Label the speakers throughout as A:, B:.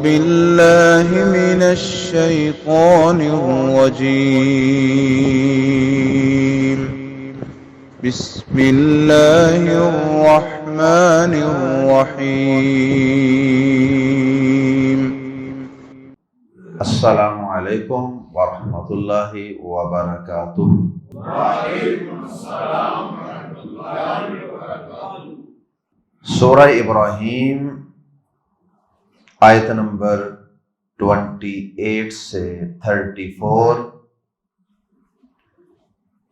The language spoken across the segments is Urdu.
A: بالله من الشيطان الرجيم. بسم الله الرحمن الرحيم.
B: السلام علیکم ورحمۃ اللہ وبرکاتہ۔
C: وعلیکم السلام ورحمۃ اللہ وبرکاتہ۔
B: سورہ ابراہیم آیت نمبر 28 سے 34۔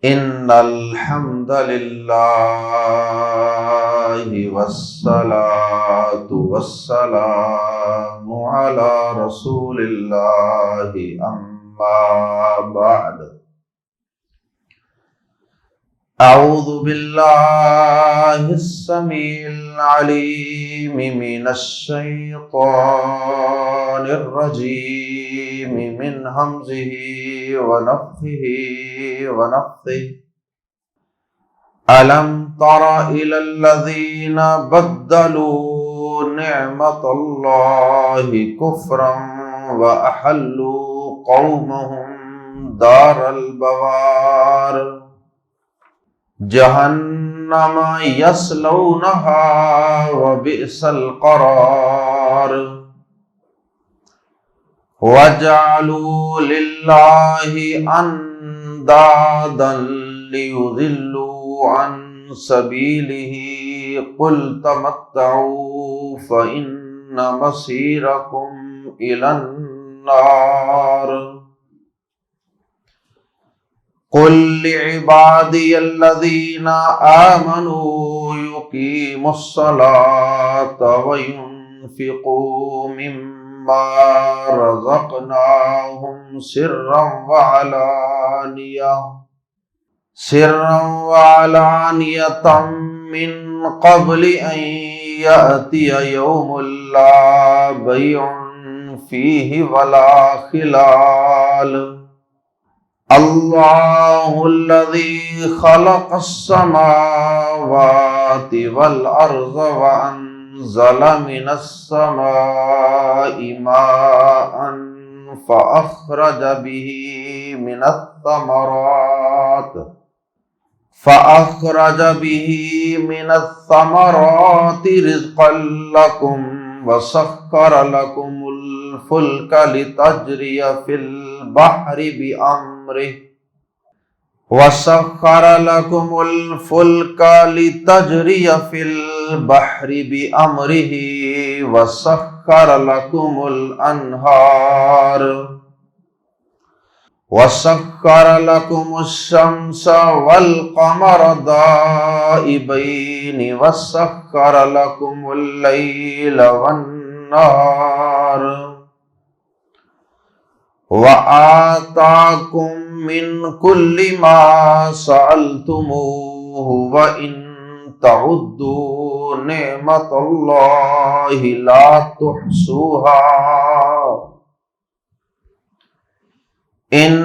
B: ان الحمد للہ والصلاة والسلام علی رسول اللہ اما بعد۔ اعوذ باللہ السمیع العلیم من الشیطان الرجیم من ہمزہ ونفخہ ونفثہ۔ الم تر الی الذین بدلوا نعمت اللہ کفرا واحلوا قومہم دار البوار جہنم یصلونہا وبئس القرار۔ وجعلوا للہ اندادا لیضلوا عن سبیلہ قل تمتعوا فإن مصیرکم الی النار۔ قل لعبادی الذین آمنوا یقیموا الصلاة وینفقوا مما رزقناہم سرا وعلانیۃ من قبل ان یأتی یوم لا بیع فیہ ولا خلال۔ اللہ الذی خلق السماوات والارض وانزل من السماء ماء فاخرج به من الثمرات رزقا لكم وسخر لكم الفلك لتجري في البحر بأمره وسخر لكم الأنهار وسخر لكم الشمس والقمر دائبين وسخر لكم الليل والنهار وآتاكم من كل ما سألتموه وإن تعدوا نعمة الله لا تحصوها ان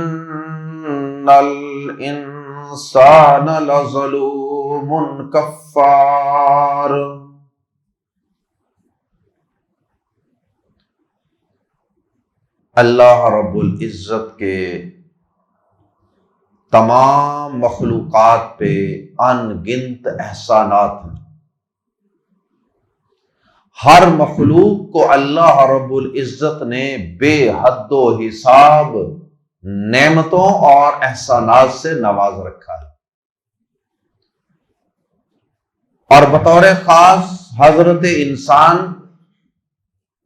B: الانسان لظلوم کفار۔ اللہ رب العزت کے تمام مخلوقات پہ ان گنت احسانات ہیں۔ ہر مخلوق کو اللہ رب العزت نے بے حد و حساب نعمتوں اور احسانات سے نواز رکھا ہے، اور بطور خاص حضرت انسان،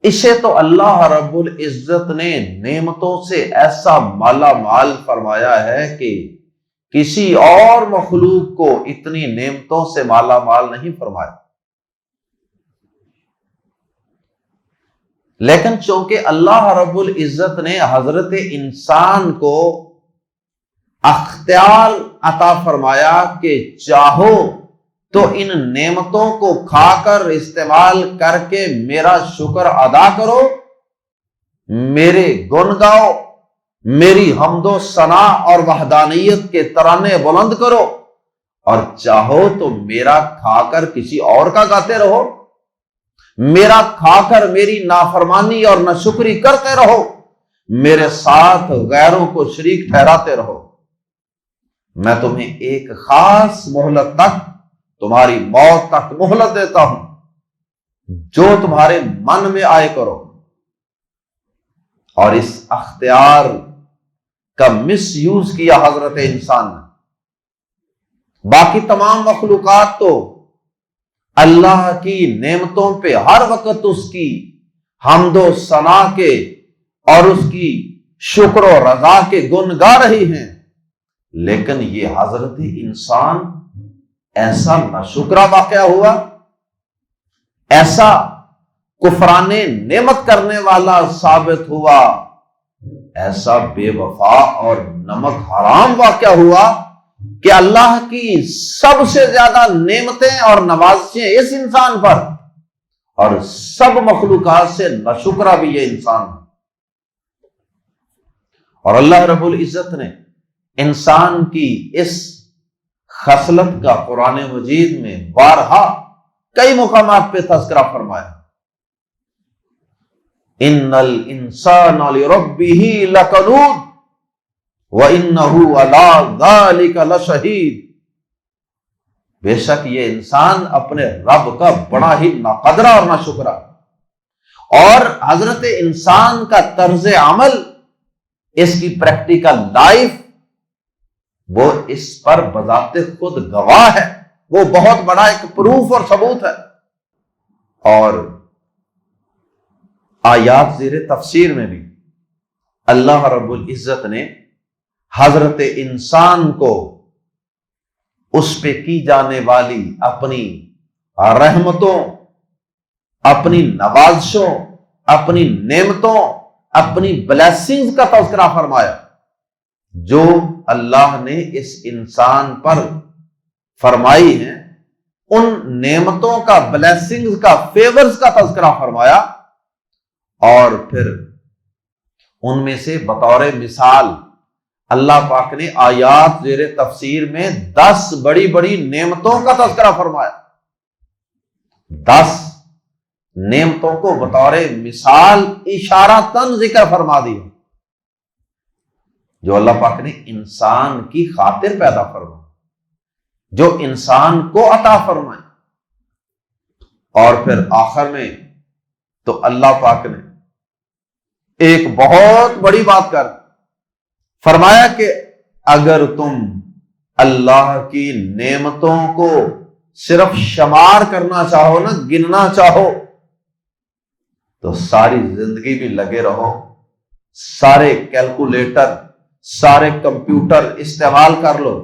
B: اسے تو اللہ رب العزت نے نعمتوں سے ایسا مالا مال فرمایا ہے کہ کسی اور مخلوق کو اتنی نعمتوں سے مالا مال نہیں فرمایا۔ لیکن چونکہ اللہ رب العزت نے حضرت انسان کو اختیار عطا فرمایا کہ چاہو تو ان نعمتوں کو کھا کر استعمال کر کے میرا شکر ادا کرو، میرے گن گاؤ، میری حمد و ثنا اور وحدانیت کے ترانے بلند کرو، اور چاہو تو میرا کھا کر کسی اور کا گاتے رہو۔ میرا کھا کر میری نافرمانی اور ناشکری کرتے رہو، میرے ساتھ غیروں کو شریک ٹھہراتے رہو، میں تمہیں ایک خاص مہلت تک، تمہاری موت تک مہلت دیتا ہوں، جو تمہارے من میں آئے کرو۔ اور اس اختیار کا مس یوز کیا حضرت انسان نے۔ باقی تمام مخلوقات تو اللہ کی نعمتوں پہ ہر وقت اس کی حمد و ثنا کے اور اس کی شکر و رضا کے گن گا رہی ہیں، لیکن یہ حضرت انسان ایسا ناشکرا واقعہ ہوا، ایسا کفران نعمت کرنے والا ثابت ہوا، ایسا بے وفا اور نمک حرام واقعہ ہوا کہ اللہ کی سب سے زیادہ نعمتیں اور نوازشیں اس انسان پر، اور سب مخلوقات سے ناشکرا بھی یہ انسان ہے۔ اور اللہ رب العزت نے انسان کی اس خصلت کا قرآن مجید میں بارہا کئی مقامات پہ تذکرہ فرمایا۔ ان الانسان لربہ لکنود وانہ علی ذلک لشہید، بے شک یہ انسان اپنے رب کا بڑا ہی ناقدرہ اور ناشکرا، اور حضرت انسان کا طرز عمل، اس کی پریکٹیکل لائف، وہ اس پر بذات خود گواہ ہے، وہ بہت بڑا ایک پروف اور ثبوت ہے۔ اور آیات زیر تفسیر میں بھی اللہ رب العزت نے حضرت انسان کو اس پہ کی جانے والی اپنی رحمتوں، اپنی نوازشوں، اپنی نعمتوں، اپنی بلیسنگز کا تذکرہ فرمایا، جو اللہ نے اس انسان پر فرمائی ہیں، ان نعمتوں کا، بلیسنگز کا، فیورز کا تذکرہ فرمایا، اور پھر ان میں سے بطور مثال اللہ پاک نے آیات زیر تفسیر میں 10 بڑی بڑی نعمتوں کا تذکرہ فرمایا۔ 10 نعمتوں کو بطور مثال اشارتاً ذکر فرما دیا، جو اللہ پاک نے انسان کی خاطر پیدا فرمایا، جو انسان کو عطا فرمائے۔ اور پھر آخر میں تو اللہ پاک نے ایک بہت بڑی بات کر فرمایا کہ اگر تم اللہ کی نعمتوں کو صرف شمار کرنا چاہو نا، گننا چاہو، تو ساری زندگی بھی لگے رہو، سارے کیلکولیٹر، سارے کمپیوٹر استعمال کر لو،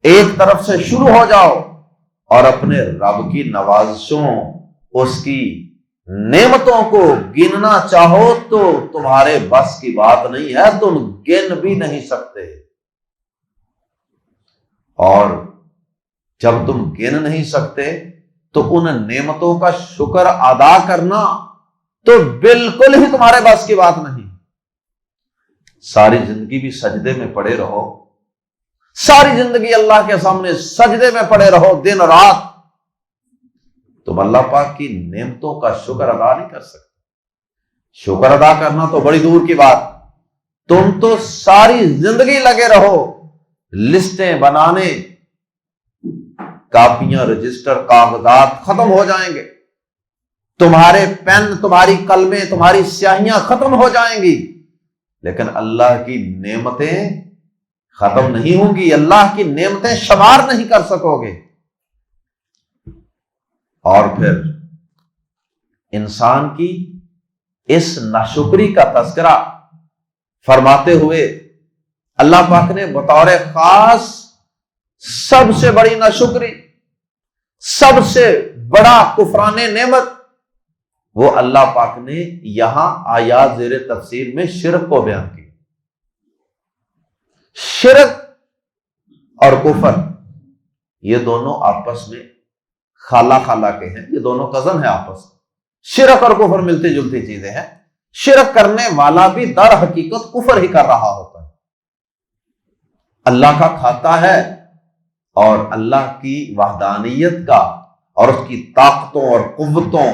B: ایک طرف سے شروع ہو جاؤ اور اپنے رب کی نوازشوں، اس کی نعمتوں کو گننا چاہو تو تمہارے بس کی بات نہیں ہے، تم گن بھی نہیں سکتے۔ اور جب تم گن نہیں سکتے تو ان نعمتوں کا شکر ادا کرنا تو بالکل ہی تمہارے بس کی بات نہیں۔ ساری زندگی بھی سجدے میں پڑے رہو، ساری زندگی اللہ کے سامنے سجدے میں پڑے رہو دن رات، تم اللہ پاک کی نعمتوں کا شکر ادا نہیں کر سکتے۔ شکر ادا کرنا تو بڑی دور کی بات، تم تو ساری زندگی لگے رہو لسٹیں بنانے، کاپیاں، رجسٹر، کاغذات ختم ہو جائیں گے، تمہارے پین، تمہاری قلمیں، تمہاری سیاہیاں ختم ہو جائیں گی، لیکن اللہ کی نعمتیں ختم نہیں ہوں گی، اللہ کی نعمتیں شمار نہیں کر سکو گے۔ اور پھر انسان کی اس ناشکری کا تذکرہ فرماتے ہوئے اللہ پاک نے بطور خاص سب سے بڑی ناشکری، سب سے بڑا کفران نعمت، وہ اللہ پاک نے یہاں آیات زیر تفسیر میں شرک کو بیان کیا۔ شرک اور کفر یہ دونوں آپس میں خالہ خالہ کے ہیں، یہ دونوں کزن ہیں آپس میں۔ شرک اور کفر ملتی جلتی چیزیں ہیں، شرک کرنے والا بھی در حقیقت کفر ہی کر رہا ہوتا ہے، اللہ کا کھاتا ہے اور اللہ کی وحدانیت کا اور اس کی طاقتوں اور قوتوں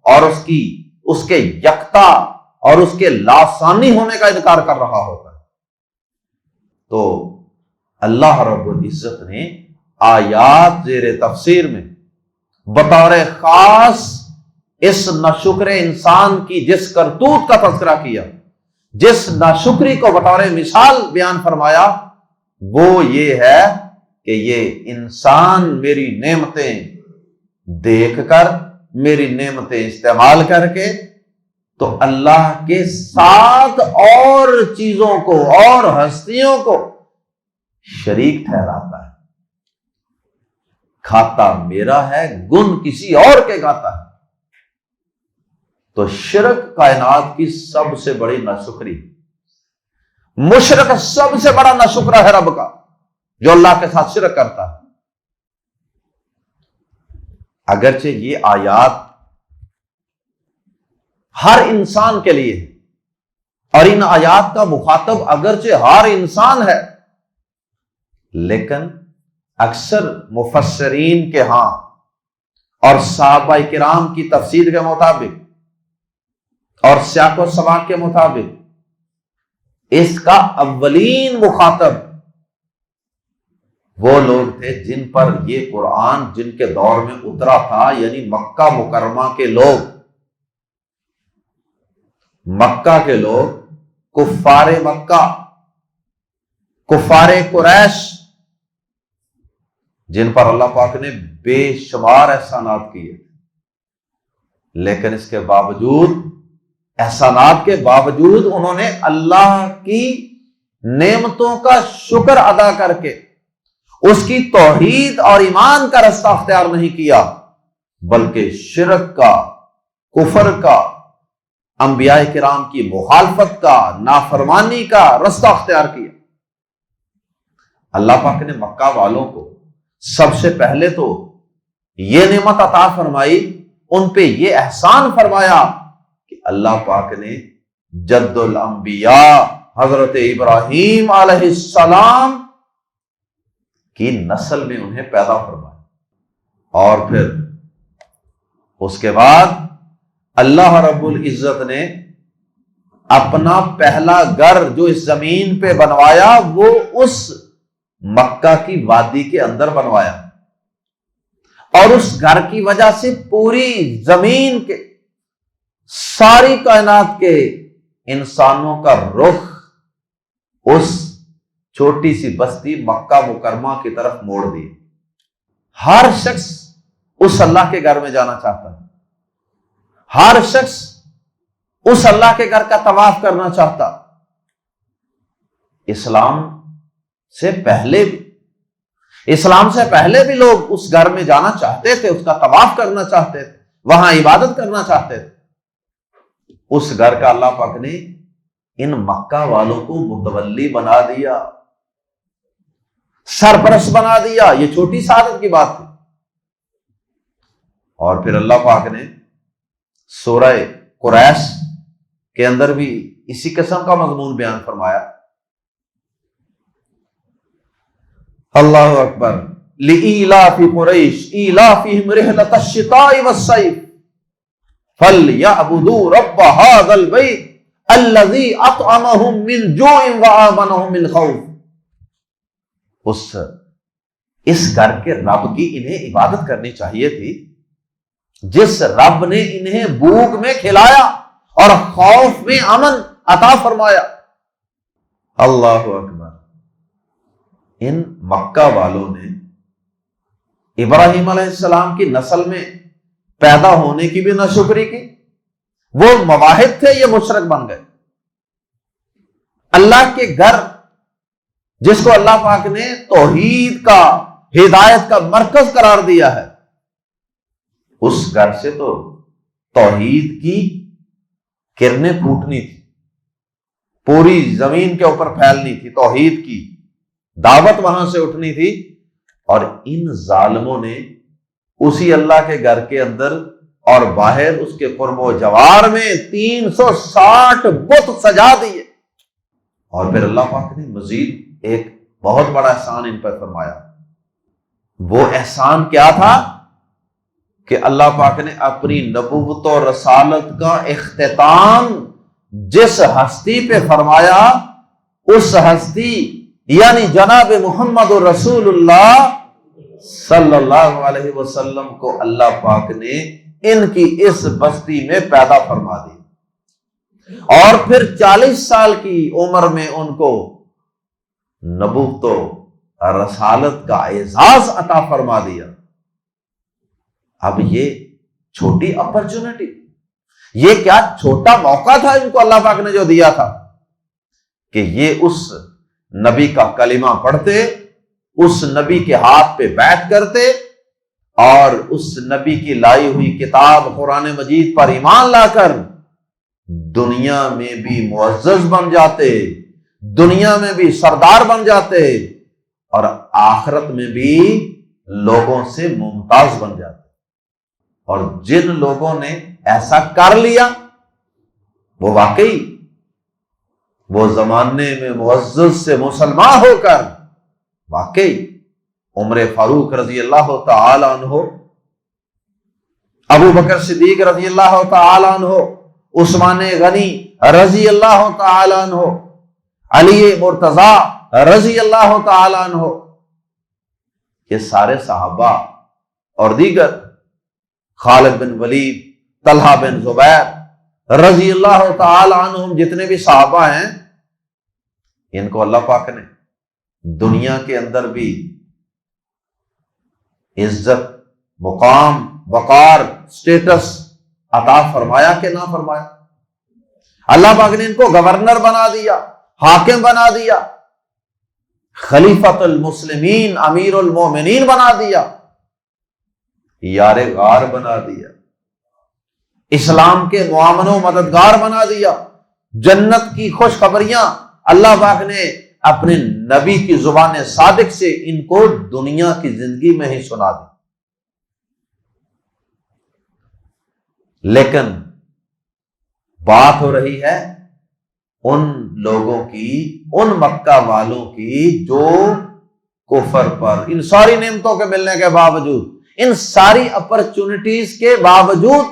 B: اور اس کے یکتا اور اس کے لاسانی ہونے کا انکار کر رہا ہوتا ہے، تو اللہ رب العزت نے آیات زیر تفسیر میں بطور خاص اس ناشکر انسان کی جس کرتوت کا تذکرہ کیا، جس ناشکری کو بطور مثال بیان فرمایا، وہ یہ ہے کہ یہ انسان میری نعمتیں دیکھ کر، میری نعمتیں استعمال کر کے تو اللہ کے ساتھ اور چیزوں کو اور ہستیوں کو شریک ٹھہراتا ہے، کھاتا میرا ہے، گن کسی اور کے گاتا ہے۔ تو شرک کائنات کی سب سے بڑی ناشکری، مشرک سب سے بڑا ناشکرا ہے رب کا، جو اللہ کے ساتھ شرک کرتا ہے۔ اگرچہ یہ آیات ہر انسان کے لیے اور ان آیات کا مخاطب اگرچہ ہر انسان ہے، لیکن اکثر مفسرین کے ہاں اور صحابہ کرام کی تفسیر کے مطابق اور سیاق و سباق کے مطابق اس کا اولین مخاطب وہ لوگ تھے جن پر یہ قرآن جن کے دور میں اترا تھا، یعنی مکہ مکرمہ کے لوگ، مکہ کے لوگ، کفار مکہ، کفار قریش، جن پر اللہ پاک نے بے شمار احسانات کیے، لیکن اس کے باوجود، احسانات کے باوجود انہوں نے اللہ کی نعمتوں کا شکر ادا کر کے اس کی توحید اور ایمان کا رستہ اختیار نہیں کیا، بلکہ شرک کا، کفر کا، انبیاء کرام کی مخالفت کا، نافرمانی کا رستہ اختیار کیا۔ اللہ پاک نے مکہ والوں کو سب سے پہلے تو یہ نعمت عطا فرمائی، ان پہ یہ احسان فرمایا کہ اللہ پاک نے جد الانبیاء حضرت ابراہیم علیہ السلام کی نسل میں انہیں پیدا فرمایا، اور پھر اس کے بعد اللہ رب العزت نے اپنا پہلا گھر جو اس زمین پہ بنوایا وہ اس مکہ کی وادی کے اندر بنوایا، اور اس گھر کی وجہ سے پوری زمین کے، ساری کائنات کے انسانوں کا رخ اس چھوٹی سی بستی مکہ مکرمہ کی طرف موڑ دی۔ ہر شخص اس اللہ کے گھر میں جانا چاہتا ہے، ہر شخص اس اللہ کے گھر کا طواف کرنا چاہتا۔ اسلام سے پہلے بھی لوگ اس گھر میں جانا چاہتے تھے، اس کا طواف کرنا چاہتے تھے، وہاں عبادت کرنا چاہتے تھے۔ اس گھر کا اللہ پاک نے ان مکہ والوں کو متولی بنا دیا، سرپرست بنا دیا۔ یہ چھوٹی سعادت کی بات تھی۔ اور پھر اللہ پاک نے سورہ قریش کے اندر بھی اسی قسم کا مضمون بیان فرمایا۔ اللہ اکبر، لِإِيلَافِ قُرَيْشٍ إِيلَافِهِمْ رِحْلَةَ الشِّتَاءِ وَالصَّيْفِ فَلْيَعْبُدُوا رَبَّ هَذَا الْبَيْتِ الَّذِي أَطْعَمَهُم مِّن جُوعٍ وَآمَنَهُم مِّنْ خَوْفٍ۔ اس گھر کے رب کی انہیں عبادت کرنی چاہیے تھی، جس رب نے انہیں بھوک میں کھلایا اور خوف میں امن عطا فرمایا۔ اللہ اکبر۔ ان مکہ والوں نے ابراہیم علیہ السلام کی نسل میں پیدا ہونے کی بھی ناشکری کی۔ وہ مواحد تھے، یہ مشرک بن گئے۔ اللہ کے گھر جس کو اللہ پاک نے توحید کا، ہدایت کا مرکز قرار دیا ہے، اس گھر سے تو توحید کی کرنیں پھوٹنی تھی، پوری زمین کے اوپر پھیلنی تھی، توحید کی دعوت وہاں سے اٹھنی تھی۔ اور ان ظالموں نے اسی اللہ کے گھر کے اندر اور باہر اس کے قرب و جوار میں 360 بت سجا دیے۔ اور پھر اللہ پاک نے مزید ایک بہت بڑا احسان ان پر فرمایا۔ وہ احسان کیا تھا کہ اللہ پاک نے اپنی نبوت و رسالت کا اختتام جس ہستی پہ فرمایا، اس ہستی یعنی جناب محمد رسول اللہ صلی اللہ علیہ وسلم کو اللہ پاک نے ان کی اس بستی میں پیدا فرما دی، اور پھر 40 سال کی عمر میں ان کو نبوت و رسالت کا اعزاز عطا فرما دیا۔ اب یہ چھوٹی اپرچونٹی، یہ کیا چھوٹا موقع تھا ان کو اللہ پاک نے جو دیا تھا کہ یہ اس نبی کا کلمہ پڑھتے، اس نبی کے ہاتھ پہ بیعت کرتے، اور اس نبی کی لائی ہوئی کتاب قرآن مجید پر ایمان لا کر دنیا میں بھی معزز بن جاتے، دنیا میں بھی سردار بن جاتے، اور آخرت میں بھی لوگوں سے ممتاز بن جاتے۔ اور جن لوگوں نے ایسا کر لیا وہ واقعی وہ زمانے میں معزز سے مسلمان ہو کر واقعی عمر فاروق رضی اللہ تعالی عنہ، ابو بکر صدیق رضی اللہ تعالی عنہ، عثمان غنی رضی اللہ تعالی عنہ، علی مرتضی رضی اللہ تعالی عنہ، یہ سارے صحابہ اور دیگر خالد بن ولید، طلحہ بن زبیر رضی اللہ تعالی عنہم، جتنے بھی صحابہ ہیں، ان کو اللہ پاک نے دنیا کے اندر بھی عزت، مقام، وقار، سٹیٹس عطا فرمایا کہ نہ فرمایا؟ اللہ پاک نے ان کو گورنر بنا دیا، حاکم بنا دیا، خلیفۃ المسلمین، امیر المومنین بنا دیا، یار غار بنا دیا، اسلام کے معاون و مددگار بنا دیا، جنت کی خوشخبریاں اللہ پاک نے اپنے نبی کی زبان صادق سے ان کو دنیا کی زندگی میں ہی سنا دی۔ لیکن بات ہو رہی ہے ان لوگوں کی، ان مکہ والوں کی جو کفر پر، ان ساری نعمتوں کے ملنے کے باوجود، ان ساری اپرچونٹیز کے باوجود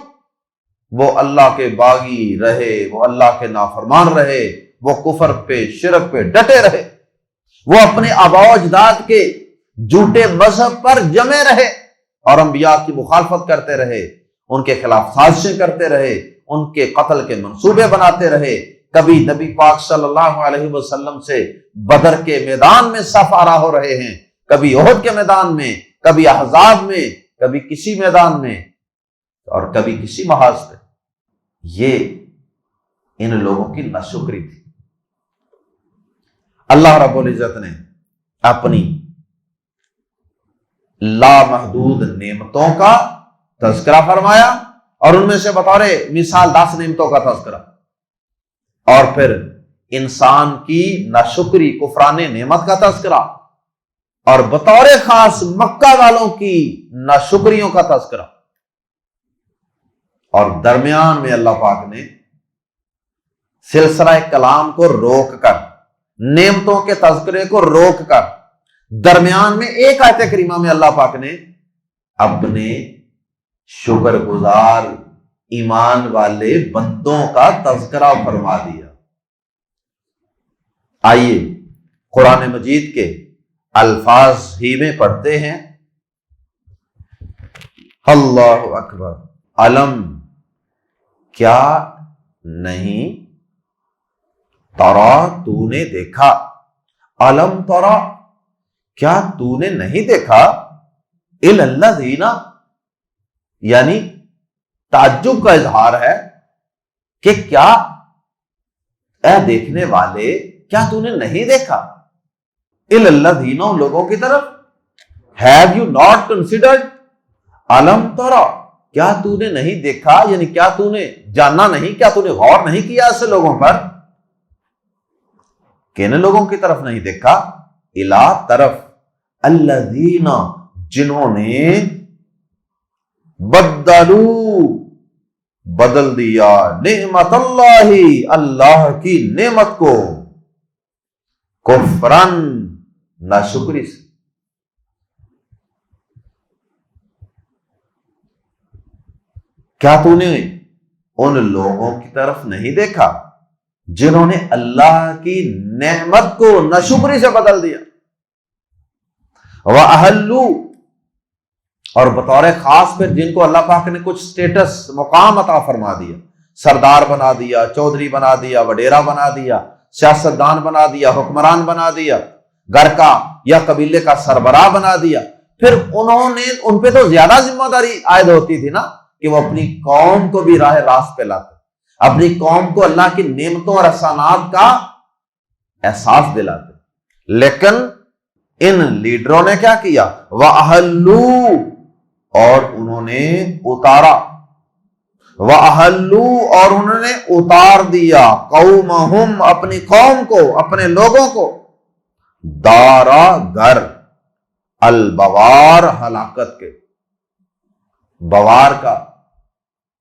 B: وہ اللہ کے باغی رہے، وہ اللہ کے نافرمان رہے، وہ کفر پہ، شرک پہ ڈٹے رہے، وہ اپنے آباء و اجداد کے جھوٹے مذہب پر جمے رہے اور انبیاء کی مخالفت کرتے رہے، ان کے خلاف سازشیں کرتے رہے، ان کے قتل کے منصوبے بناتے رہے۔ کبھی نبی پاک صلی اللہ علیہ وسلم سے بدر کے میدان میں صف آرا ہو رہے ہیں، کبھی احد کے میدان میں، کبھی احزاب میں، کبھی کسی میدان میں، اور کبھی کسی محاذ پہ۔ یہ ان لوگوں کی ناشکری تھی۔ اللہ رب العزت نے اپنی لامحدود نعمتوں کا تذکرہ فرمایا، اور ان میں سے بطور مثال 10 نعمتوں کا تذکرہ، اور پھر انسان کی ناشکری، کفران نعمت کا تذکرہ، اور بطور خاص مکہ والوں کی ناشکریوں کا تذکرہ، اور درمیان میں اللہ پاک نے سلسلہ کلام کو روک کر، نعمتوں کے تذکرے کو روک کر، درمیان میں ایک آیت کریمہ میں اللہ پاک نے اپنے شکر گزار ایمان والے بندوں کا تذکرہ فرما دیا۔ آئیے قرآن مجید کے الفاظ ہی میں پڑھتے ہیں۔ اللہ اکبر۔ علم، کیا نہیں ترا، تو نے دیکھا، علم ترا، کیا تو نے نہیں دیکھا، الذین، یعنی تعجب کا اظہار ہے کہ کیا اے دیکھنے والے، کیا تو نے نہیں دیکھا، الذین، لوگوں کی طرف، have you not considered، علم ترا، کیا تو نے نہیں دیکھا، یعنی کیا تو نے جانا نہیں، کیا تو نے غور نہیں کیا ایسے لوگوں پر، کن لوگوں کی طرف نہیں دیکھا، الا، طرف، الذین، جنہوں نے بدلو، بدل دیا، نعمت اللہ، اللہ کی نعمت کو، کفرن، ناشکری سے۔ کیا تو نے ان لوگوں کی طرف نہیں دیکھا جنہوں نے اللہ کی نعمت کو ناشکری سے بدل دیا؟ وَأَحَلُّوا، اور بطور خاص پھر جن کو اللہ پاک نے کچھ سٹیٹس مقام عطا فرما دیا، سردار بنا دیا، چودھری بنا دیا، وڈیرا بنا دیا، سیاستدان بنا دیا، حکمران بنا دیا، گھر کا یا قبیلے کا سربراہ بنا دیا، پھر انہوں نے ان پہ تو زیادہ ذمہ داری عائد ہوتی تھی نا کہ وہ اپنی قوم کو بھی راہ راست پہ لاتے، اپنی قوم کو اللہ کی نعمتوں اور احسانات کا احساس دلاتے۔ لیکن ان لیڈروں نے کیا کیا؟ وَأَحَلُّوا، اور انہوں نے اتارا، وَأَحَلُّوا، اور انہوں نے اتار دیا، قومہم، اپنی قوم کو، اپنے لوگوں کو، دارا، گھر، البوار، ہلاکت کے۔ بوار کا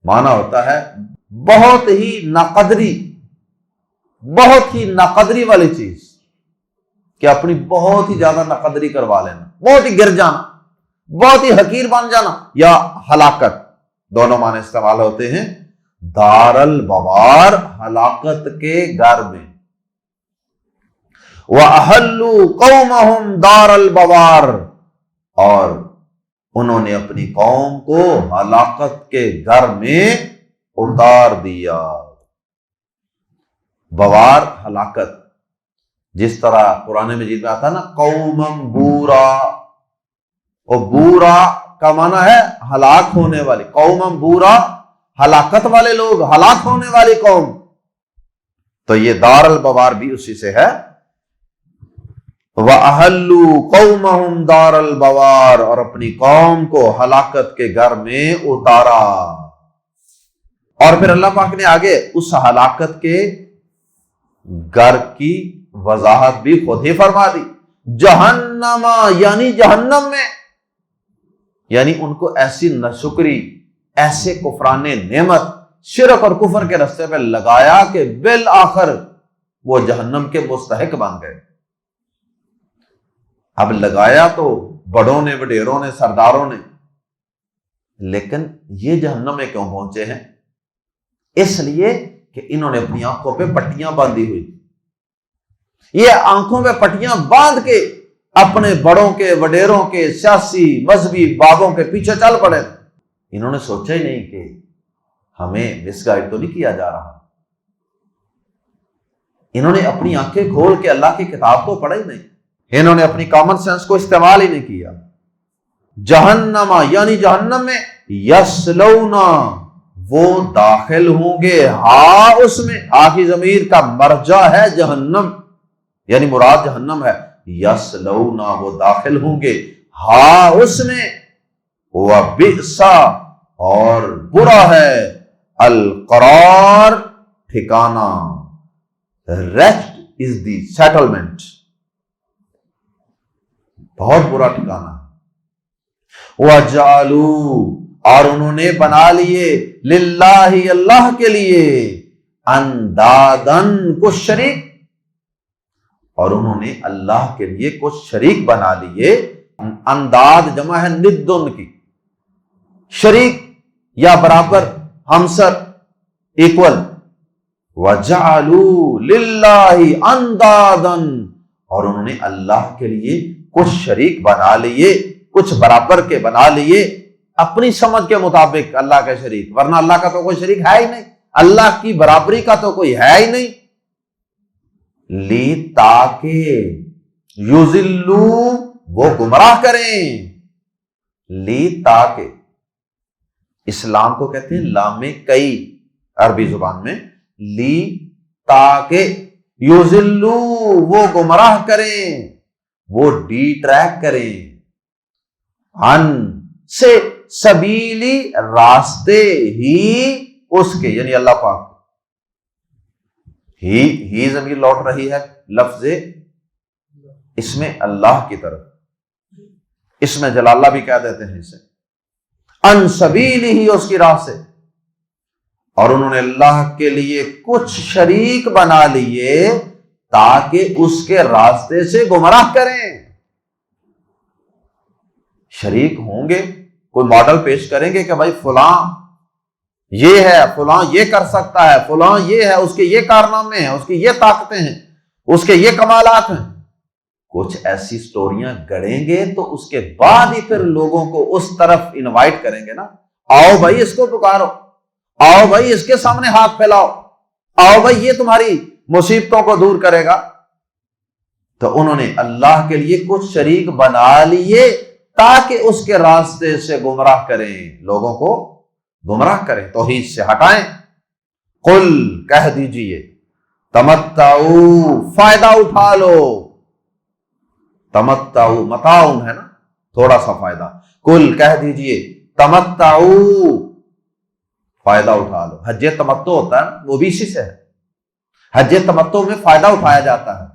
B: معنی ہوتا ہے بہت ہی ناقدری والی چیز، کہ اپنی بہت ہی زیادہ ناقدری کروا لینا، بہت ہی گر جانا، بہت ہی حقیر بن جانا، یا ہلاکت، دونوں معنی استعمال ہوتے ہیں۔ دار البوار، ہلاکت کے گھر میں۔ وَأَحَلُّوا قَوْمَهُمْ دَارَ الْبَوَارِ، اور انہوں نے اپنی قوم کو ہلاکت کے گھر میں اتار دیا۔ بوار، ہلاکت، جس طرح قرآن مجید میں آتا ہے نا قومم بورا، اور بورا کا معنی ہے ہلاک ہونے والی، قومم بورا، ہلاکت والے لوگ، ہلاک ہونے والی قوم، تو یہ دار البوار بھی اسی سے ہے۔ وَأَحَلُّوا قَوْمَهُمْ دَارَ الْبَوَارِ، اور اپنی قوم کو ہلاکت کے گھر میں اتارا۔ اور پھر اللہ پاک نے آگے اس ہلاکت کے گھر کی وضاحت بھی خود ہی فرما دی۔ جہنم، یعنی جہنم میں، یعنی ان کو ایسی ناشکری، ایسے کفران نعمت، شرک اور کفر کے راستے پہ لگایا کہ بالآخر وہ جہنم کے مستحق بن گئے۔ اب لگایا تو بڑوں نے، وڈیروں نے، سرداروں نے، لیکن یہ جہنم میں کیوں پہنچے ہیں؟ اس لیے کہ انہوں نے اپنی آنکھوں پہ پٹیاں باندھی ہوئی، یہ آنکھوں پہ پٹیاں باندھ کے اپنے بڑوں کے، وڈیروں کے، سیاسی مذہبی بابوں کے پیچھے چل پڑے۔ انہوں نے سوچا ہی نہیں کہ ہمیں مس گائیڈ تو نہیں کیا جا رہا، انہوں نے اپنی آنکھیں کھول کے اللہ کی کتاب تو پڑھا ہی نہیں، انہوں نے اپنی کامن سینس کو استعمال ہی نہیں کیا۔ جہنم، یعنی جہنم میں، یسلونا، وہ داخل ہوں گے، ہاں اس میں، ہاں کی ضمیر کا مرجع ہے جہنم، یعنی مراد جہنم ہے۔ یسلونا، وہ داخل ہوں گے، ہاں اس میں، وبئسا، اور برا ہے، القرار، ٹھکانہ، ریسٹ از دی سیٹلمنٹ، بہت برا ٹھکانہ۔ وَجَعَلُوا، اور انہوں نے بنا لیے، للہ، اللہ کے لیے، اندادن، کچھ شریک، اور انہوں نے اللہ کے لیے کچھ شریک بنا لیے۔ انداد جمع ہے ندن کی، شریک یا برابر، ہمسر، ایکول۔ وَجَعَلُوا لِلَّهِ أَنْدَادًا، اور انہوں نے اللہ کے لیے کچھ شریک بنا لیے، کچھ برابر کے بنا لیے، اپنی سمجھ کے مطابق اللہ کے شریک، ورنہ اللہ کا تو کوئی شریک ہے ہی نہیں، اللہ کی برابری کا تو کوئی ہے ہی نہیں۔ لی، تاکہ، یضلوا، وہ گمراہ کریں، لی، تاکہ، اسلام کو کہتے ہیں لام کئی عربی زبان میں، لی، تاکہ، یضلوا، وہ گمراہ کریں، وہ ڈی ٹریک کریں، ان سے، سبیلی، راستے ہی اس کے، یعنی اللہ پاک، ہی ضمیر لوٹ رہی ہے لفظ اس میں اللہ کی طرف، اس میں جلالہ بھی کہہ دیتے ہیں اسے، ان سبیلی ہی، اس کی راہ سے۔ اور انہوں نے اللہ کے لیے کچھ شریک بنا لیے تاکہ اس کے راستے سے گمراہ کریں۔ شریک ہوں گے، کوئی ماڈل پیش کریں گے کہ بھائی فلاں یہ ہے فلاں یہ کر سکتا ہے، فلاں یہ ہے، اس کے یہ کارنامے ہیں، اس کی یہ طاقتیں ہیں، اس کے یہ کمالات ہیں، کچھ ایسی سٹوریاں گڑیں گے تو اس کے بعد ہی پھر لوگوں کو اس طرف انوائٹ کریں گے نا، آؤ بھائی اس کو پکارو، آؤ بھائی اس کے سامنے ہاتھ پھیلاؤ، آؤ بھائی یہ تمہاری مصیبتوں کو دور کرے گا۔ تو انہوں نے اللہ کے لیے کچھ شریک بنا لیے تاکہ اس کے راستے سے گمراہ کریں، لوگوں کو گمراہ کریں، توحید سے ہٹائیں۔ قل کہہ دیجئے، تمتعوا فائدہ اٹھا لو، تمتعوا متاع ہے نا تھوڑا سا فائدہ، قل کہہ دیجئے تمتعوا فائدہ اٹھا لو۔ حج تمتع ہوتا ہے نا، وہ بھی اسی سے ہے، حج تمتع میں فائدہ اٹھایا جاتا ہے،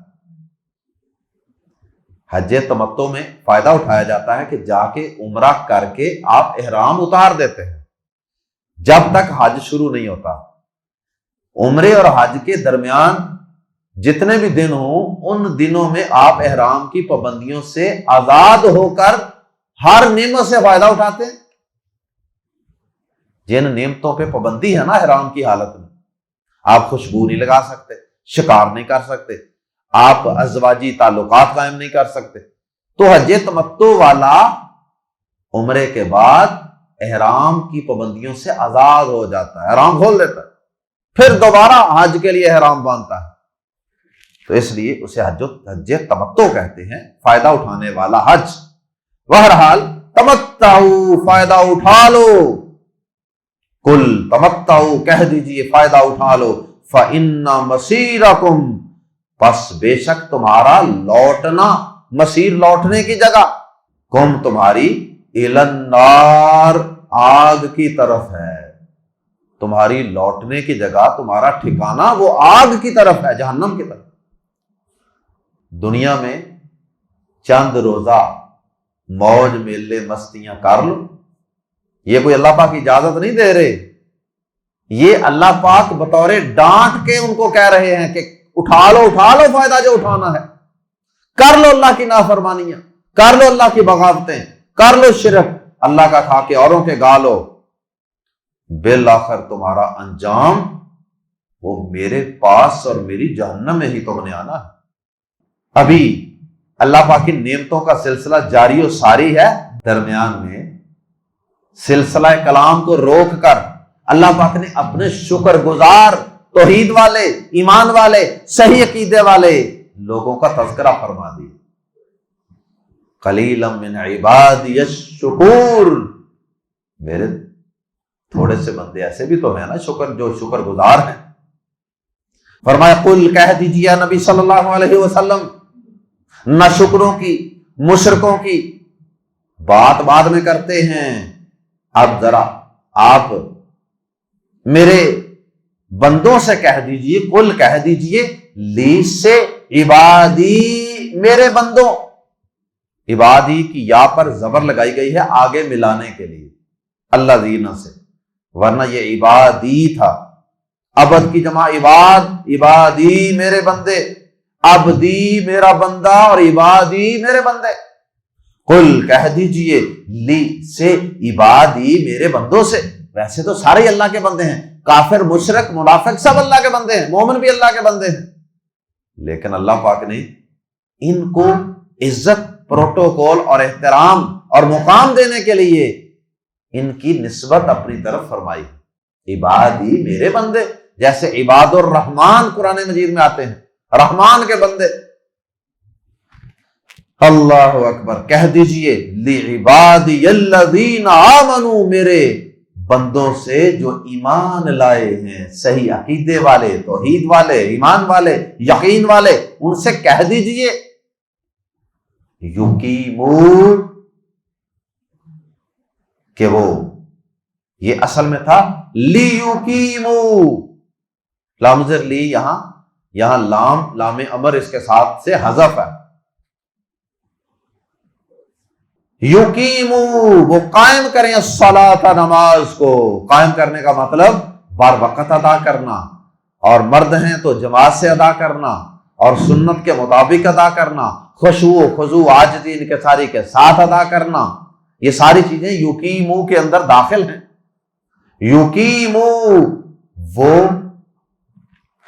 B: حج تمتع میں فائدہ اٹھایا جاتا ہے کہ جا کے عمرہ کر کے آپ احرام اتار دیتے ہیں جب تک حج شروع نہیں ہوتا۔ عمرے اور حج کے درمیان جتنے بھی دن ہوں ان دنوں میں آپ احرام کی پابندیوں سے آزاد ہو کر ہر نعمت سے فائدہ اٹھاتے ہیں۔ جن نعمتوں پہ پابندی ہے نا احرام کی حالت میں، آپ خوشبو نہیں لگا سکتے، شکار نہیں کر سکتے، آپ ازواجی تعلقات قائم نہیں کر سکتے، تو حج تمتع والا عمرے کے بعد احرام کی پابندیوں سے آزاد ہو جاتا ہے، احرام کھول دیتا ہے، پھر دوبارہ حج کے لیے احرام باندھتا ہے۔ تو اس لیے اسے حج تمتع کہتے ہیں، فائدہ اٹھانے والا حج۔ بہرحال تمتعوا فائدہ اٹھا لو، قل تمتعوا کہہ دیجئے فائدہ اٹھا لو، فإن مصیرکم پس بے شک تمہارا لوٹنا، مصیر لوٹنے کی جگہ، کم تمہاری الی النار آگ کی طرف ہے، تمہاری لوٹنے کی جگہ، تمہارا ٹھکانہ وہ آگ کی طرف ہے، جہنم کی طرف۔ دنیا میں چند روزہ موج میلے مستیاں کر لو، یہ کوئی اللہ پاک اجازت نہیں دے رہے، یہ اللہ پاک بطور ڈانٹ کے ان کو کہہ رہے ہیں کہ اٹھا لو فائدہ جو اٹھانا ہے، کر لو اللہ کی نافرمانیاں، کر لو اللہ کی بغاوتیں، کر لو شرک، اللہ کا کھا کے اوروں کے گا لو، بالآخر تمہارا انجام وہ میرے پاس اور میری جہنم میں ہی تم نے آنا ہے۔ ابھی اللہ پاک کی نعمتوں کا سلسلہ جاری و ساری ہے، درمیان میں سلسلہ کلام کو روک کر اللہ پاک نے اپنے شکر گزار توحید والے، ایمان والے، صحیح عقیدے والے لوگوں کا تذکرہ فرما دیا۔ قلیلا من عبادی الشکور، میرے تھوڑے سے بندے ایسے بھی تو ہیں نا جو شکر گزار ہیں۔ فرمایا قل کہہ دیجیے نبی صلی اللہ علیہ وسلم، نہ شکروں کی مشرکوں کی بات بعد میں کرتے ہیں، اب ذرا آپ میرے بندوں سے کہہ دیجئے، قل کہہ دیجئے، لی سے عبادی میرے بندوں، عبادی کی یا پر زبر لگائی گئی ہے آگے ملانے کے لیے اللہ دینا سے، ورنہ یہ عبادی تھا، عبد کی جمع عباد، عبادی میرے بندے، عبدی میرا بندہ اور عبادی میرے بندے۔ قل کہہ دیجئے لی سے عبادی میرے بندوں سے، ویسے تو سارے اللہ کے بندے ہیں، کافر مشرک منافق سب اللہ کے بندے ہیں، مومن بھی اللہ کے بندے ہیں، لیکن اللہ پاک نے ان کو عزت، پروٹوکول اور احترام اور مقام دینے کے لیے ان کی نسبت اپنی طرف فرمائی، عبادی میرے بندے، جیسے عباد الرحمن قرآن مجید میں آتے ہیں، رحمان کے بندے۔ اللہ اکبر، کہہ دیجئے لعبادی الذین آمنوا میرے بندوں سے جو ایمان لائے ہیں، صحیح عقیدے والے، توحید والے، ایمان والے، یقین والے، ان سے کہہ دیجئے یقیموا، کہ وہ، یہ اصل میں تھا لیقیموا، لام زر لی، یہاں لام امر اس کے ساتھ سے حذف ہے، یقیموا وہ قائم کریں الصلاۃ نماز کو، قائم کرنے کا مطلب بر وقت ادا کرنا، اور مرد ہیں تو جماعت سے ادا کرنا، اور سنت کے مطابق ادا کرنا، خشوع و خضوع عاجزی انکساری کے ساتھ ادا کرنا، یہ ساری چیزیں یقیموا کے اندر داخل ہیں۔ یقیمو وہ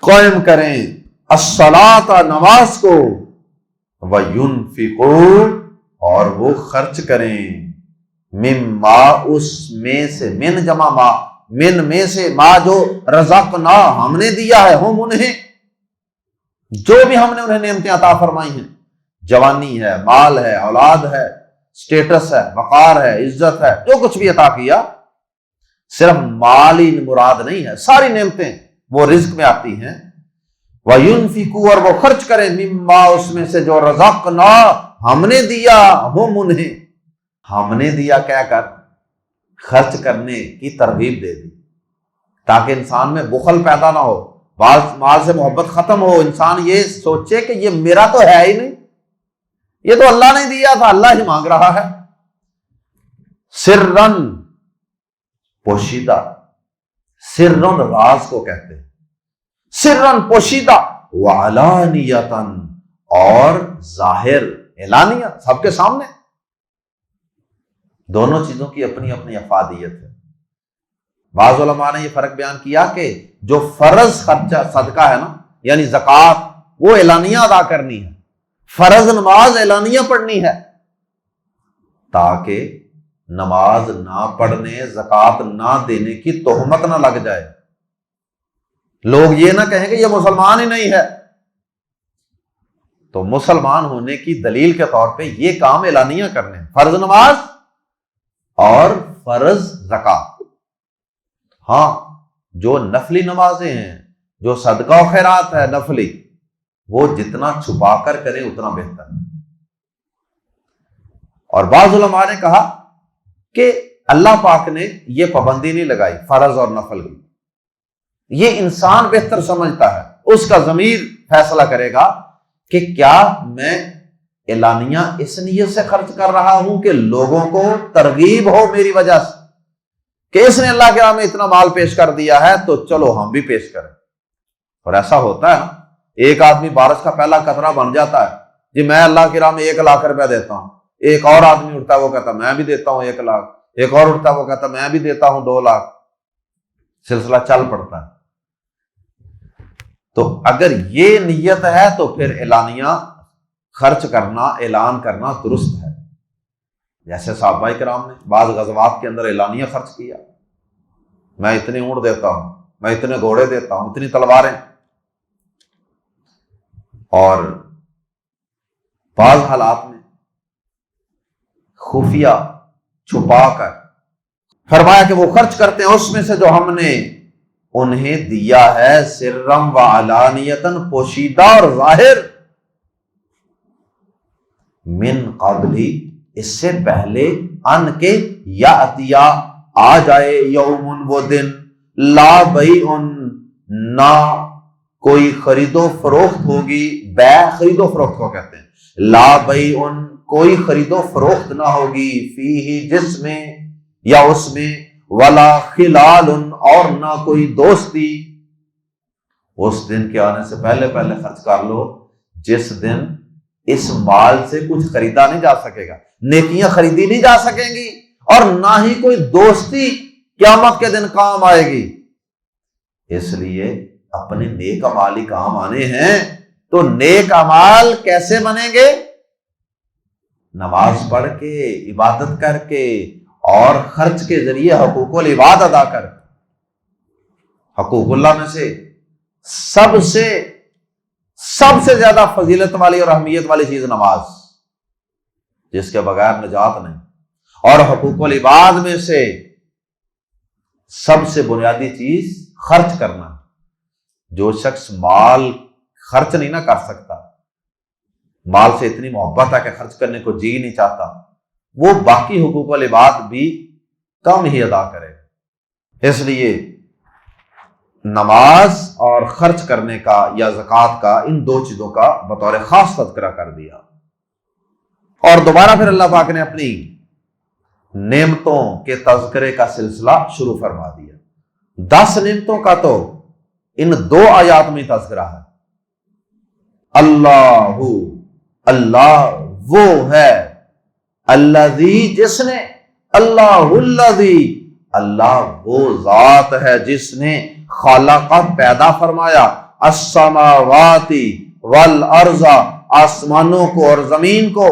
B: قائم کریں الصلاۃ نماز کو، وینفقوا اور وہ خرچ کریں، مما اس میں سے، من جمع ما، من میں سے، ما جو رزقنا ہم نے دیا ہے، ہم انہیں، جو بھی ہم نے انہیں نعمتیں عطا فرمائی ہیں، جوانی ہے، مال ہے، اولاد ہے، سٹیٹس ہے، وقار ہے، عزت ہے، جو کچھ بھی عطا کیا، صرف مال ہی مراد نہیں ہے، ساری نعمتیں وہ رزق میں آتی ہیں۔ وَيُنْفِقُوا اور وہ خرچ کریں، مما اس میں سے جو رزقنا ہم نے دیا، ہم انہیں، ہم نے دیا کہہ کر خرچ کرنے کی ترغیب دے دی، تاکہ انسان میں بخل پیدا نہ ہو، مال سے محبت ختم ہو، انسان یہ سوچے کہ یہ میرا تو ہے ہی نہیں، یہ تو اللہ نے دیا تھا، اللہ ہی مانگ رہا ہے۔ سرن پوشیدہ، سرن راز کو کہتے ہیں، سرن پوشیدہ، وعلانیتن اور ظاہر اعلانیہ، سب کے سامنے۔ دونوں چیزوں کی اپنی اپنی افادیت ہے۔ بعض علماء نے یہ فرق بیان کیا کہ جو فرض خرچہ صدقہ ہے نا، یعنی زکوٰۃ، وہ اعلانیہ ادا کرنی ہے، فرض نماز اعلانیہ پڑھنی ہے، تاکہ نماز نہ پڑھنے، زکوٰۃ نہ دینے کی تہمت نہ لگ جائے، لوگ یہ نہ کہیں کہ یہ مسلمان ہی نہیں ہے۔ تو مسلمان ہونے کی دلیل کے طور پہ یہ کام اعلانیہ کرنے ہیں، فرض نماز اور فرض زکوٰۃ۔ ہاں جو نفلی نمازیں ہیں، جو صدقہ و خیرات ہے نفلی، وہ جتنا چھپا کر کریں اتنا بہتر ہے۔ اور بعض علماء نے کہا کہ اللہ پاک نے یہ پابندی نہیں لگائی فرض اور نفل کی، یہ انسان بہتر سمجھتا ہے، اس کا ضمیر فیصلہ کرے گا کہ کیا میں اعلانیہ اس نیت سے خرچ کر رہا ہوں کہ لوگوں کو ترغیب ہو میری وجہ سے، کہ اس نے اللہ کے راہ میں اتنا مال پیش کر دیا ہے تو چلو ہم بھی پیش کریں۔ اور ایسا ہوتا ہے نا، ایک آدمی بارش کا پہلا قطرہ بن جاتا ہے، جی میں اللہ کے راہ میں 1 لاکھ روپیہ دیتا ہوں، ایک اور آدمی اٹھتا ہے وہ کہتا میں بھی دیتا ہوں 1 لاکھ، ایک اور اٹھتا ہے وہ کہتا میں بھی دیتا ہوں 2 لاکھ، سلسلہ چل پڑتا ہے۔ تو اگر یہ نیت ہے تو پھر اعلانیہ خرچ کرنا، اعلان کرنا درست ہے، جیسے صحابہ کرام نے بعض غزوات کے اندر اعلانیہ خرچ کیا، میں اتنے اونٹ دیتا ہوں، میں اتنے گھوڑے دیتا ہوں، اتنی تلواریں، اور بعض حالات میں خفیہ چھپا کر فرمایا کہ وہ خرچ کرتے ہیں اس میں سے جو ہم نے انہیں دیا ہے، سرم و علانیتن، پوشیدہ اور ظاہر، من قبلی اس سے پہلے، ان کے یاتیا آ جائے، یومن وہ دن، لا بیع نہ کوئی خرید و فروخت ہوگی، بیع خرید و فروخت کو کہتے ہیں، لا بیع کوئی خرید و فروخت نہ ہوگی، فیہ جس میں یا اس میں، ولا خلال اور نہ کوئی دوستی۔ اس دن کے آنے سے پہلے پہلے خرچ کر لو جس دن اس مال سے کچھ خریدا نہیں جا سکے گا، نیکیاں خریدی نہیں جا سکیں گی، اور نہ ہی کوئی دوستی قیامت کے دن کام آئے گی۔ اس لیے اپنے نیک اعمال ہی کام آنے ہیں۔ تو نیک اعمال کیسے بنیں گے؟ نماز پڑھ کے، عبادت کر کے، اور خرچ کے ذریعے حقوق العباد ادا کر۔ حقوق اللہ میں سے سب سے زیادہ فضیلت والی اور اہمیت والی چیز نماز، جس کے بغیر نجات نہیں، اور حقوق العباد میں سے سب سے بنیادی چیز خرچ کرنا۔ جو شخص مال خرچ نہیں نہ کر سکتا، مال سے اتنی محبت ہے کہ خرچ کرنے کو جی نہیں چاہتا، وہ باقی حقوق العباد بھی کم ہی ادا کرے۔ اس لیے نماز اور خرچ کرنے کا یا زکوٰۃ کا، ان 2 چیزوں کا بطور خاص تذکرہ کر دیا، اور دوبارہ پھر اللہ پاک نے اپنی نعمتوں کے تذکرے کا سلسلہ شروع فرما دیا۔ 10 نعمتوں کا تو ان 2 آیات میں تذکرہ ہے۔ اللہ وہ ہے، الذی جس نے، اللہ الذی اللہ وہ ذات ہے جس نے خلق پیدا فرمایا السماوات والارض آسمانوں کو اور زمین کو،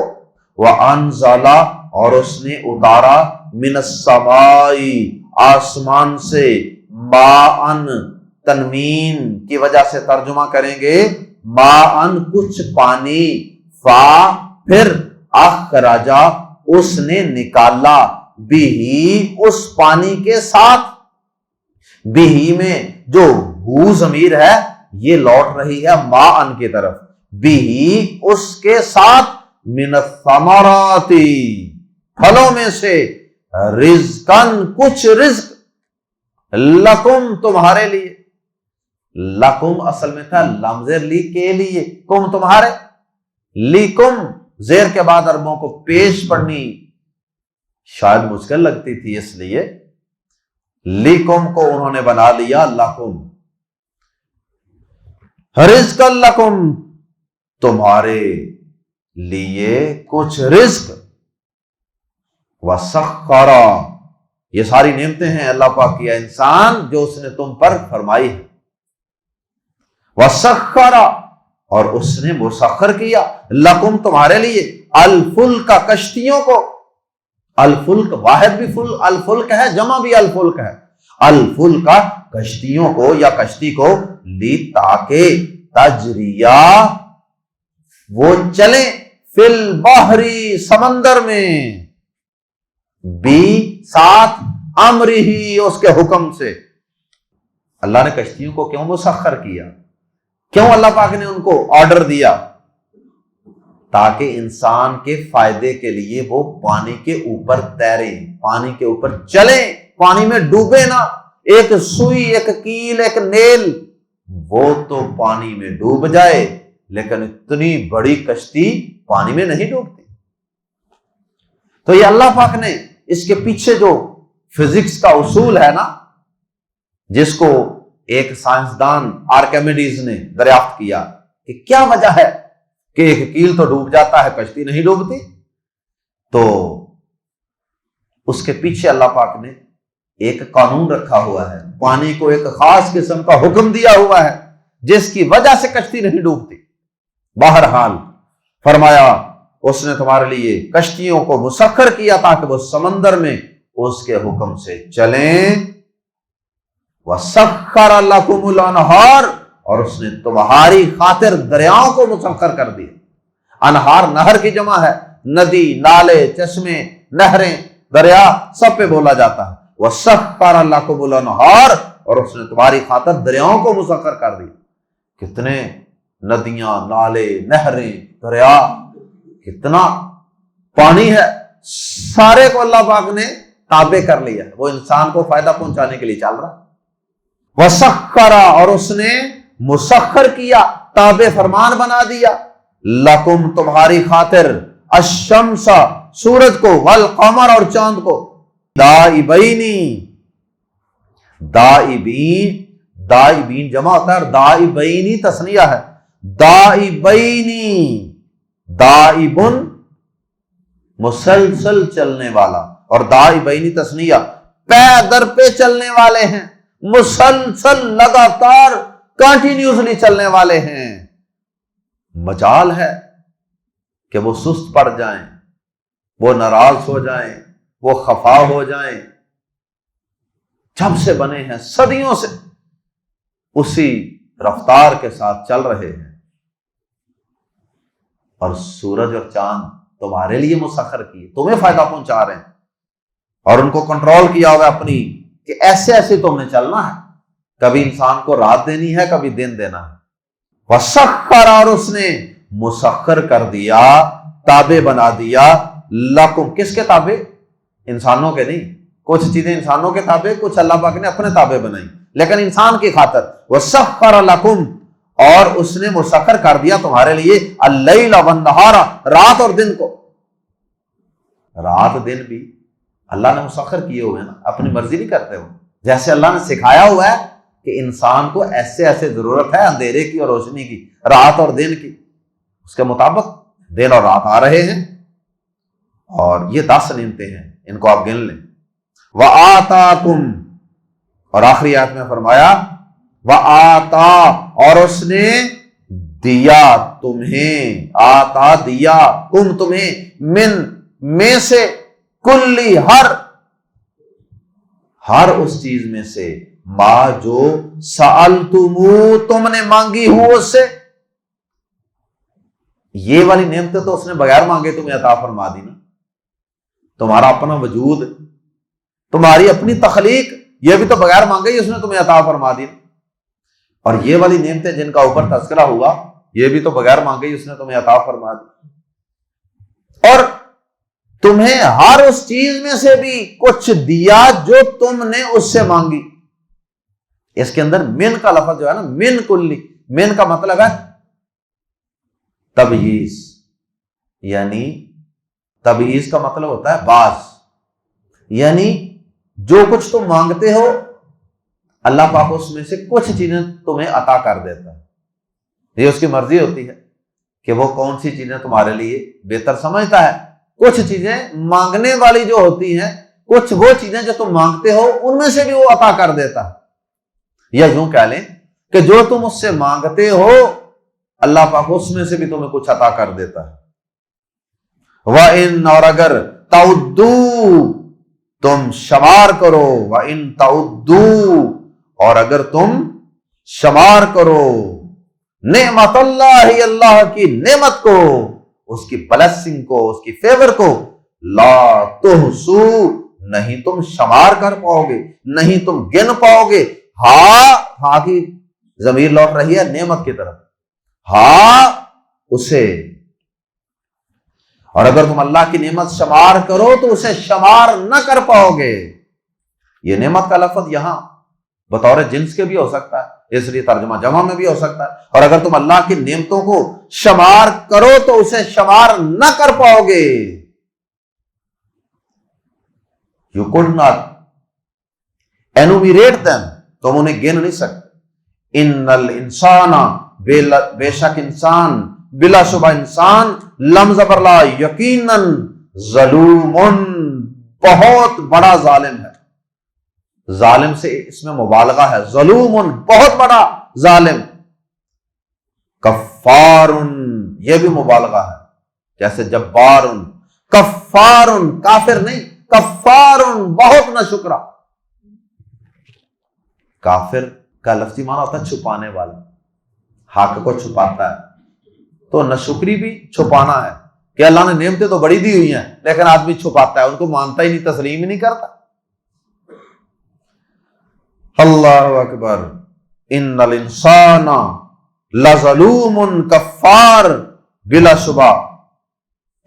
B: وانزل اور اس نے اتارا من السماء آسمان سے، ماءن تنوین کی وجہ سے ترجمہ کریں گے ماءن کچھ پانی، فا پھر اخرجا اس نے نکالا، بھی اس پانی کے ساتھ، بھی میں جو ہو ضمیر ہے یہ لوٹ رہی ہے ماءن کی طرف، بھی اس کے ساتھ من الثمرات پھلوں میں سے، رزقن کچھ رزق، لکم تمہارے لیے، لکم اصل میں تھا لمز لی کے لیے، کم تمہارے، لیکم زیر کے بعد عربوں کو پیش پڑھنی شاید مشکل لگتی تھی، اس لیے لیکم کو انہوں نے بنا لیا لکم، رزق لکم تمہارے لیے کچھ رزق، وسخر یہ ساری نعمتیں ہیں اللہ پاک کی انسان جو اس نے تم پر فرمائی ہے، وسخر اور اس نے مسخر کیا، لکم تمہارے لیے، الفلک کشتیوں کو، الفلک واحد بھی الفلک ہے، جمع بھی الفلک ہے، الفلک کشتیوں کو یا کشتی کو، لی تاکہ تجریہ وہ چلیں، فی البحری سمندر میں، بھی ساتھ امرہی اس کے حکم سے۔ اللہ نے کشتیوں کو کیوں مسخر کیا؟ کیوں اللہ پاک نے ان کو آرڈر دیا؟ تاکہ انسان کے فائدے کے لیے وہ پانی کے اوپر تیریں، پانی کے اوپر چلیں، پانی میں ڈوبے نہ۔ ایک سوئی، ایک کیل، ایک نیل وہ تو پانی میں ڈوب جائے، لیکن اتنی بڑی کشتی پانی میں نہیں ڈوبتی۔ تو یہ اللہ پاک نے اس کے پیچھے جو فزکس کا اصول ہے نا، جس کو ایک سائنسدان آرکیمیڈیز نے دریافت کیا کہ کیا وجہ ہے کہ ایک کیل تو ڈوب جاتا ہے کشتی نہیں ڈوبتی، تو اس کے پیچھے اللہ پاک نے ایک قانون رکھا ہوا ہے، پانی کو ایک خاص قسم کا حکم دیا ہوا ہے جس کی وجہ سے کشتی نہیں ڈوبتی۔ بہرحال فرمایا اس نے تمہارے لیے کشتیوں کو مسخر کیا تاکہ وہ سمندر میں اس کے حکم سے چلیں، وَسَخَّرَ لَكُمُ الْأَنْهَارَ اور اس نے تمہاری خاطر دریاؤں کو مسخر کر دیا۔ انہار نہر کی جمع ہے، ندی، نالے، چشمے، نہریں، دریا سب پہ بولا جاتا ہے۔ وَسَخَّرَ لَكُمُ الْأَنْهَارَ اور اس نے تمہاری خاطر دریاؤں کو مسخر کر دیا۔ کتنے ندیاں، نالے، نہریں، دریا، کتنا پانی ہے، سارے کو اللہ پاک نے تابع کر لیا، وہ انسان کو فائدہ پہنچانے کے لیے چل رہا۔ وَسَخَّرَ اور اس نے مسخر کیا، تابع فرمان بنا دیا، لَكُمْ تمہاری خاطر، الشمس سورج کو، والقمر اور چاند کو، دائبینی دائبین، دائبین جمع ہوتا ہے، دائبینی تثنیہ ہے، دائبینی دائبن مسلسل چلنے والا، اور دائبینی تثنیہ پے در پہ چلنے والے ہیں، مسلسل لگاتار کنٹینیوسلی چلنے والے ہیں۔ مجال ہے کہ وہ سست پڑ جائیں، وہ ناراض ہو جائیں، وہ خفا ہو جائیں، جب سے بنے ہیں صدیوں سے اسی رفتار کے ساتھ چل رہے ہیں۔ اور سورج اور چاند تمہارے لیے مسخر کیے، تمہیں فائدہ پہنچا رہے ہیں، اور ان کو کنٹرول کیا ہوا اپنی کہ ایسے ایسے تم نے چلنا ہے، کبھی انسان کو رات دینی ہے، کبھی دن دینا ہے۔ وسخر اور اس نے مسخر کر دیا، تابع بنا دیا، لکم کس کے تابع؟ انسانوں کے نہیں، کچھ چیزیں انسانوں کے تابع، کچھ اللہ پاک نے اپنے تابع بنائی، لیکن انسان کی خاطر وسخر لکم اور اس نے مسخر کر دیا تمہارے لیے، اللیل والنہار رات اور دن کو۔ رات دن بھی اللہ نے مسخر کیے ہوئے ہیں نا، اپنی مرضی نہیں کرتے ہو، جیسے اللہ نے سکھایا ہوا ہے کہ انسان کو ایسے ایسے ضرورت ہے اندھیرے کی اور روشنی کی، رات اور دن کی، اس کے مطابق دن اور رات آ رہے ہیں، اور یہ 10 نعمتیں ہیں، ان کو آپ گن لیں۔ وآتاکم، اور آخری آیت میں فرمایا وآتا، اور اس نے دیا تمہیں، آتا دیا، کم تمہیں، من میں سے، کلی ہر اس چیز میں سے، ما جو سألتمو تم نے مانگی ہو اس سے۔ یہ والی نعمتیں تو اس نے بغیر مانگے تمہیں عطا فرما دی نا۔ تمہارا اپنا وجود، تمہاری اپنی تخلیق، یہ بھی تو بغیر مانگے ہی اس نے تمہیں عطا فرما دی نا۔ اور یہ والی نعمتیں جن کا اوپر تذکرہ ہوا، یہ بھی تو بغیر مانگے ہی اس نے تمہیں عطا فرما دی۔ اور تمہیں ہر اس چیز میں سے بھی کچھ دیا جو تم نے اس سے مانگی۔ اس کے اندر من کا لفظ جو ہے نا، من کلی، من کا مطلب ہے تبعیض، یعنی تبعیض کا مطلب ہوتا ہے بعض، یعنی جو کچھ تم مانگتے ہو اللہ پاک اس میں سے کچھ چیزیں تمہیں عطا کر دیتا ہے۔ یہ اس کی مرضی ہوتی ہے کہ وہ کون سی چیزیں تمہارے لیے بہتر سمجھتا ہے۔ کچھ چیزیں مانگنے والی جو ہوتی ہیں، کچھ وہ چیزیں جو تم مانگتے ہو ان میں سے بھی وہ عطا کر دیتا ہے۔ یا یوں کہہ لیں کہ جو تم اس سے مانگتے ہو اللہ پاک اس میں سے بھی تمہیں کچھ عطا کر دیتا ہے۔ وَإِنْ، اور اگر تَعُدُّوا، تم شمار کرو، وَإِنْ تَعُدُّوا، اور اگر تم شمار کرو، نعمت اللہ، اللہ کی نعمت کو، اس کی بلیسنگ کو، اس کی فیور کو، لا تحصو، نہیں تم شمار کر پاؤ گے، نہیں تم گن پاؤ گے۔ ہاں کی ضمیر لوٹ رہی ہے نعمت کی طرف، ہاں اسے، اور اگر تم اللہ کی نعمت شمار کرو تو اسے شمار نہ کر پاؤ گے۔ یہ نعمت کا لفظ یہاں بطور جنس کے بھی ہو سکتا ہے، اس لیے ترجمہ جمع میں بھی ہو سکتا ہے۔ اور اگر تم اللہ کی نعمتوں کو شمار کرو تو اسے شمار نہ کر پاؤ گے۔ You could not enumerate them، تم انہیں گن نہیں سکتے۔ ان الانسان، بے شک انسان، بلا شبہ انسان، لم زبر لا، یقیناً، ظلوم، بہت بڑا ظالم ہے۔ ظالم سے اس میں مبالغہ ہے، ظلوم، بہت بڑا ظالم، کفار، یہ بھی مبالغہ ہے، جیسے جبار، کفار، کافر نہیں، کفار، بہت نہ شکرا۔ کافر کا لفظی معنی ہوتا ہے چھپانے والا، حق کو چھپاتا ہے، تو ناشکری بھی چھپانا ہے کہ اللہ نے نعمتیں تو بڑی دی ہوئی ہیں لیکن آدمی چھپاتا ہے، ان کو مانتا ہی نہیں، تسلیم ہی نہیں کرتا۔ اللہ اکبر، ان الانسان لظلوم کفار، بلا شبہ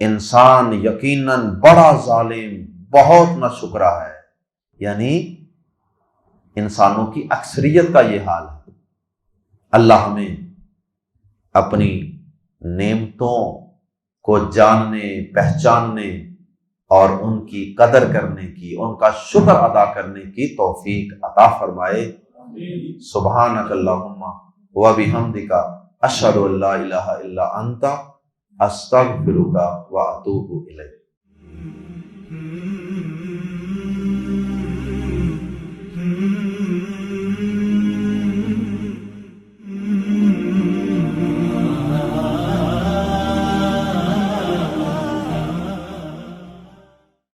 B: انسان یقیناً بڑا ظالم، بہت نہ شکرا ہے۔ یعنی انسانوں کی اکثریت کا یہ حال ہے۔ اللہ ہمیں اپنی نعمتوں کو جاننے، پہچاننے اور ان کی قدر کرنے کی، ان کا شکر ادا کرنے کی توفیق عطا فرمائے۔ سبحانک اللہم و بحمدک، اشہد ان لا الہ الا انت، استغفرک و اتوب الیک۔